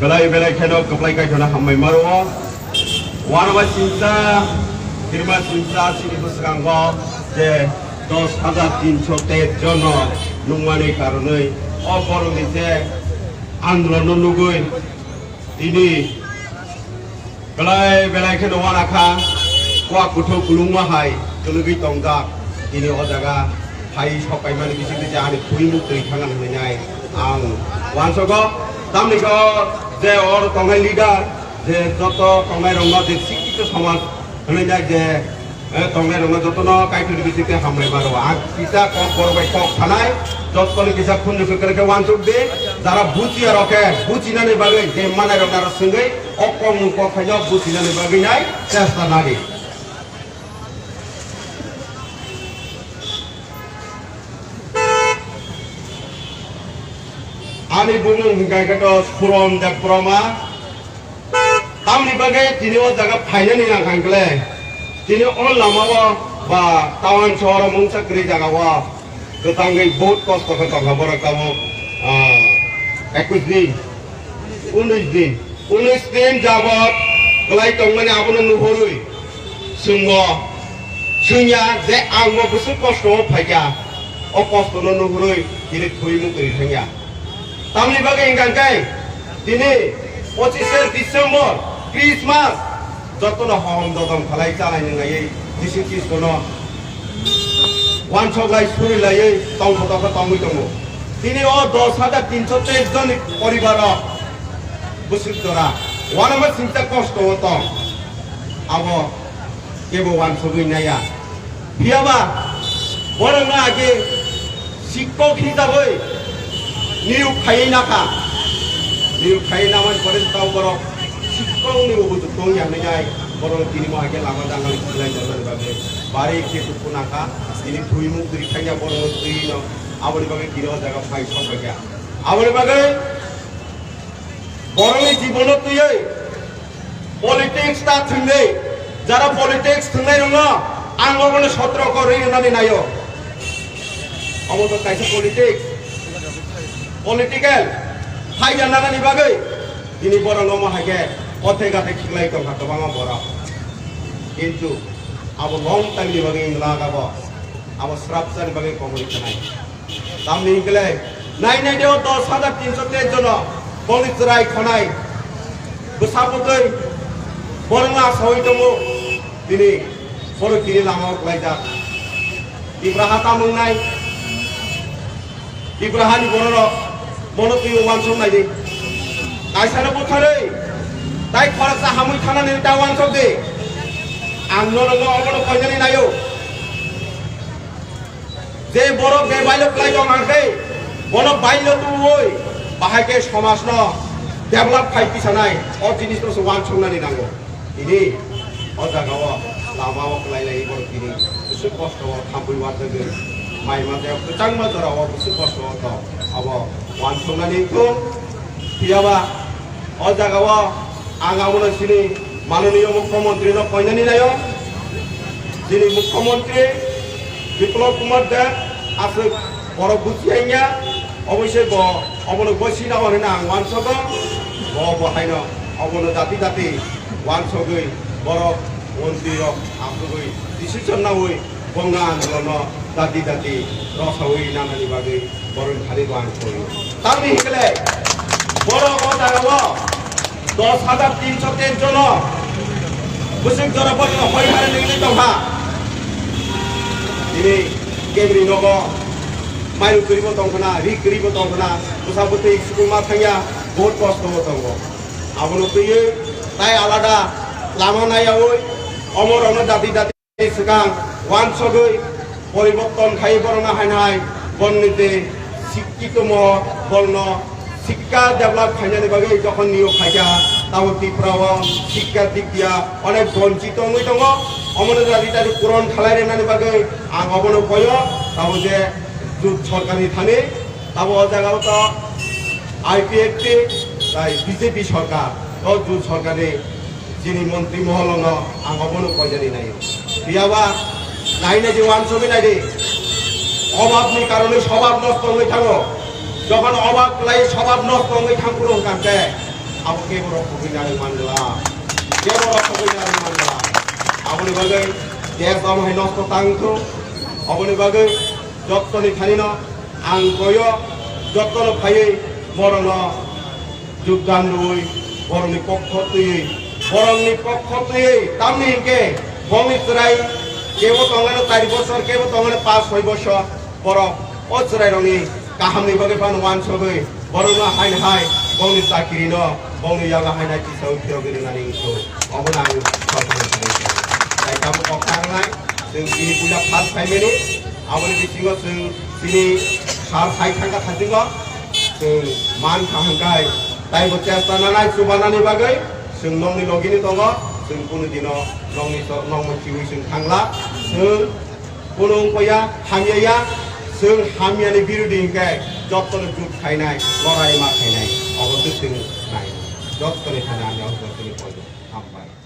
belai belai keno keplai kai jona hamai marwa warwa cinta firma cinta sini busranggo je 10,300 jono nungmani karonai oporong je আন্দোলন নুগুই ini belai belai keno waraka kwa kuto kulung mahai tulugi tongda ini ojaga hai sokai mani bisi bisi ani kui mukti tangan menai ang wansogo tamni ko je or tongai leader je joto tongai ronga je sikito samaj menai je tongai ronga joto no kai tuli bisi ke hamre maro ang kita kok korbai kok thanai jotkoli kisa khunju ke wansok de যারা বুচিয়া রকে বুচিনানি বাগে যে মানে rocker সঙ্গে অকম কখাইয়া বুচিনানি বাগে নাই চেষ্টা লাগে আমি বুমু গায়কাটো পুরম দেব প্রমা তামনি বাগে তিনি ও জায়গা ফাইনানি না খাইলে তিনি অন লামাও বা টাউন শহর মুংসাকরি জায়গাও গোতাঙ্গই বহুত কষ্ট করে টাকা বড় কামো 21 দিন 19 দিন যাবত গলাই তংমানে আপন নুহরুই সুঙ্গ সুইয়া যে আঙ্গ বুসু কষ্ট ফাইয়া অ কষ্ট নুহরুই দিনে থইমু করি থাঙ্গা তামনি বাগে ইংগানকাই দিনে 25 ডিসেম্বর ক্রিসমাস যতন হম দদম খালাই চালাই নাই যিশু খ্রিস্টন ওয়ান সগলাই সুরি লাই তং ফতক তংই দङ তিনি ও 10,323 জন পরিবার বসুদ্ধরা ওয়ানমা চিন্তা কষ্ট হতো আব কেবো ওয়ান সবই নাইয়া বিয়াবা বরং আগে শিক্ষক হিসাবে নিয়োগ খাই নাকা নিয়োগ খাই নামান করে তাও বড় শিক্ষক নিয়োগ তো ইয়ানে যায় বরং তিনি আগে লামা দাঙ্গালি খুলাই যাবেন ভাবে বাড়ি খেতে নাকা তিনি ধুই মুখ ধুই খাইয়া বড় তুই ন আবরি বাগে কিরো জায়গা ফাই সবাইয়া আবরি বাগে বরংনি জীবন তুই পলিটিক্স তা থিংনে যারা পলিটিক্স থিংনাই রङ আঙ্গবনে 17 করে ইনানি নাইও অবত কাইছে পলিটিক্যাল ফাই জানানি বাগে তিনি বরং মহাগে পথে গাতে খিলাই তো হাত বাঙা বড় কিন্তু আবো লং টাইমনি বাগে ইংলা গাবো আবো স্রাপসানি বাগে কমিউনিটি নাই তামনি গেলে নাই নাই দেও 10,323 জন পুলিশ রাই খনাই বসাপতৈ বরংলা সই দङ তিনি বড় কিরি লামাও লাইজা ইব্রাহা তামুংনাই ইব্রাহানি বড় বড় তুই ওয়ানসং নাই দে কাইসানো বছরে তাই খরচা হামুই থানানি তা ওয়ানসং দে আংনো রঙ অবন কয়জানি নাইও যে বড় বেবাইল প্লাই দং আগে বড় বাইল তুই বাহাকে সমাজ ন ডেভেলপ ফাই পিছানাই অ জিনিস তো ওয়ান সংনানি নাঙ্গো ইনি অ জাগাও লামাও প্লাই বড় কিনি কিছু কষ্ট থামবই ওয়াতে মাই মাঝে চাং মাজারাও কিছু কষ্ট তো আব ওয়ান সংনানি তো পিয়াবা অ জাগাও আঙামনে সিনি মাননীয় মুখ্যমন্ত্রী ন কয়নানি নাইও যিনি মুখ্যমন্ত্রী বিপ্লব কুমার দেব আছে বড় বুঝিয়াইয়া অবশ্যই অবন বসি না মানে না ওয়ানসগ বহাইন অবন জাতি জাতি ওয়ানসগৈ বড় মন্ত্রী আসগৈ ডিসিশন না হই গঙ্গা আন্দোলন জাতি জাতি রসাওই নানানি বাগে বড় খালি ওয়ানসগ তারনি হিকলে বড় জায়গাও 10,323 জন বুসিক জরা বড় হই হারে নিগলি দহা ini kebri nogo mayu keribo tongkana ri keribo tongkana usapute school ma thangya বহুত কষ্ট হতো abono tuye tai alada lama naya oi omor ono dati dati sekang wan sogoi পরিবর্তন খাই বরনা হাইনাই বন্নিতে শিক্ষিত মহ বর্ণ শিক্ষা ডেভেলপ খাইনানি বাগে যখন নিয়োগ খাইয়া তাও ত্রিপুরাও শিক্ষার দিক দিয়া অনেক বঞ্চিত হই দङ অমনে জাতি তারি পূরণ খালাই রেনানি বাগে আং অবন কয় তাও যে জুট সরকারি থানে তাও জায়গাও তো আইপিএফটি তাই বিজেপি সরকার তো জুট সরকারে যিনি মন্ত্রী মহলন আং অবন কয়জানি নাই বিয়াবা নাইনে যে ওয়ান ছবি নাই রে অভাবনি কারণে স্বভাব নষ্ট হয়ে থাকো যখন অভাব লাই স্বভাব নষ্ট হয়ে থাকুন কানকে abo keboro khobinari mangla keboro khobinari mangla aboni bagai des am hai nosto tangko aboni bagai jottoni thanino ang koyo jottono phaiye borono jugdan rui boroni pokho tui tamni ke bongi serai kebo tongano 4 বছর kebo tongano 5-6 বছর boro o serai roni kahamni bagai pan wan sogai borono hain hai bongi sakiri no bongi yaga hain hai kisau thirogiri nani ko abona ang sorkar tai kamu kokang nai जों sini punya 5 minute aboni bisingo जों sini sar sai thangka thasingo जों मान kahangkai tai bo chesta nanai subanani bagai जों nongni logini tongo जों kuno dino nongmo chiwi जों thangla जों kuno koya hamya जों hamyani birudi hingkai jottoni jut khainai lorai ma khainai obo जों nai jottoni thana jotoni poido hampai